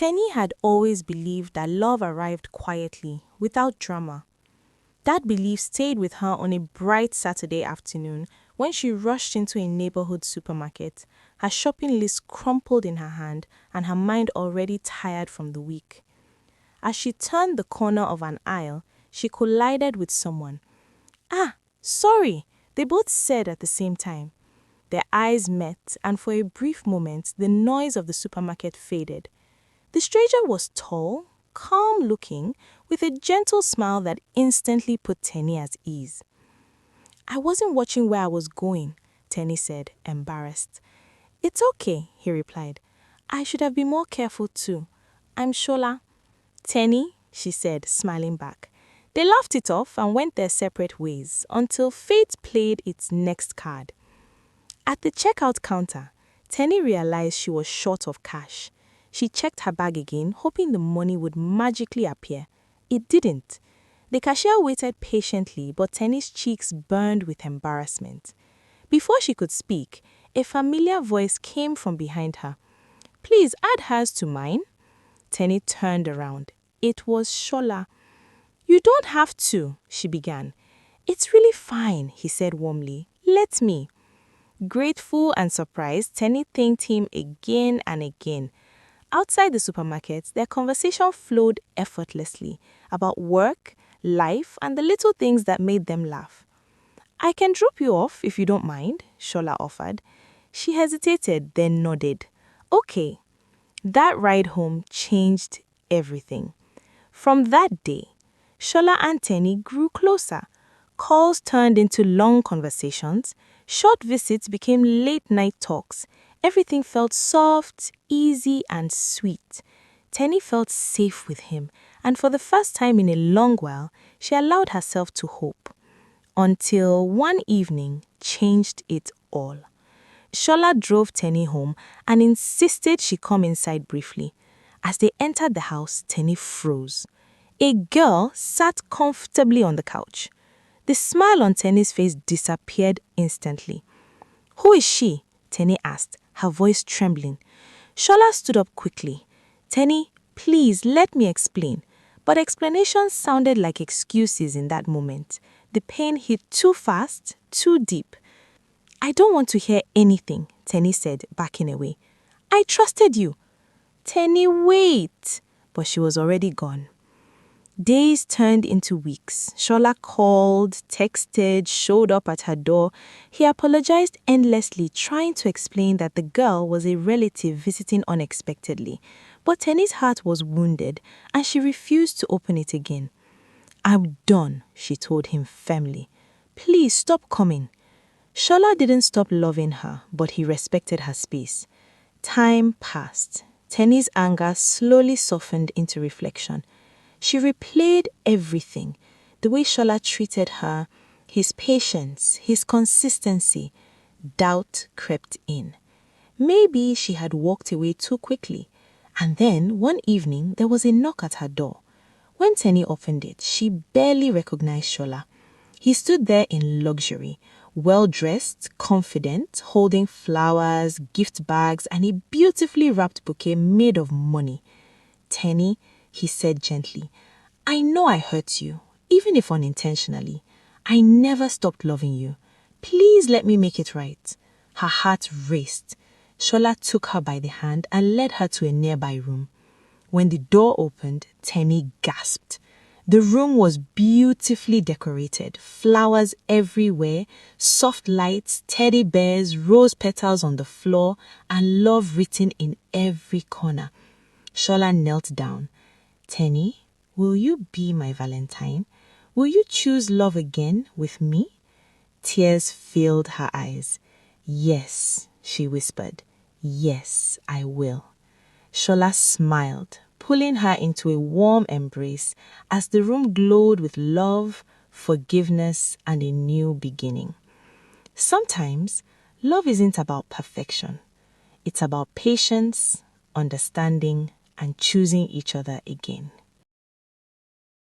Teni had always believed that love arrived quietly, without drama. That belief stayed with her on a bright Saturday afternoon when she rushed into a neighborhood supermarket, her shopping list crumpled in her hand and her mind already tired from the week. As she turned the corner of an aisle, she collided with someone. "Ah, sorry," they both said at the same time. Their eyes met, and for a brief moment, the noise of the supermarket faded. The stranger was tall, calm-looking, with a gentle smile that instantly put Teni at ease. "I wasn't watching where I was going," Teni said, embarrassed. "It's okay," he replied. "I should have been more careful too. I'm Shola." "Teni," she said, smiling back. They laughed it off and went their separate ways until fate played its next card. At the checkout counter, Teni realized she was short of cash. She checked her bag again, hoping the money would magically appear. It didn't. The cashier waited patiently, but Teni's cheeks burned with embarrassment. Before she could speak, a familiar voice came from behind her. "Please add hers to mine." Teni turned around. It was Shola. "You don't have to," she began. "It's really fine," he said warmly. "Let me." Grateful and surprised, Teni thanked him again and again. Outside the supermarket, their conversation flowed effortlessly about work, life, and the little things that made them laugh. "I can drop you off if you don't mind," Shola offered. She hesitated, then nodded. "Okay." That ride home changed everything. From that day, Shola and Teni grew closer. Calls turned into long conversations. Short visits became late-night talks. Everything felt soft, easy, and sweet. Teni felt safe with him, and for the first time in a long while, she allowed herself to hope. Until one evening changed it all. Shola drove Teni home and insisted she come inside briefly. As they entered the house, Teni froze. A girl sat comfortably on the couch. The smile on Teni's face disappeared instantly. "Who is she?" Teni asked, her voice trembling. Shola stood up quickly. "Teni, please let me explain." But explanations sounded like excuses in that moment. The pain hit too fast, too deep. "I don't want to hear anything," Teni said, backing away. "I trusted you." "Teni, wait." But she was already gone. Days turned into weeks. Shola called, texted, showed up at her door. He apologized endlessly, trying to explain that the girl was a relative visiting unexpectedly. But Teni's heart was wounded, and she refused to open it again. "I'm done," she told him firmly. "Please stop coming." Shola didn't stop loving her, but he respected her space. Time passed. Teni's anger slowly softened into reflection. She replayed everything, the way Shola treated her, his patience, his consistency. Doubt crept in. Maybe she had walked away too quickly. And then, one evening, there was a knock at her door. When Teni opened it, she barely recognized Shola. He stood there in luxury, well-dressed, confident, holding flowers, gift bags, and a beautifully wrapped bouquet made of money. "Teni," he said gently, "I know I hurt you, even if unintentionally. I never stopped loving you. Please let me make it right." Her heart raced. Shola took her by the hand and led her to a nearby room. When the door opened, Teni gasped. The room was beautifully decorated, flowers everywhere, soft lights, teddy bears, rose petals on the floor, and love written in every corner. Shola knelt down. "Teni, will you be my Valentine? Will you choose love again with me?" Tears filled her eyes. "Yes," she whispered. "Yes, I will." Shola smiled, pulling her into a warm embrace as the room glowed with love, forgiveness, and a new beginning. Sometimes, love isn't about perfection. It's about patience, understanding, and choosing each other again.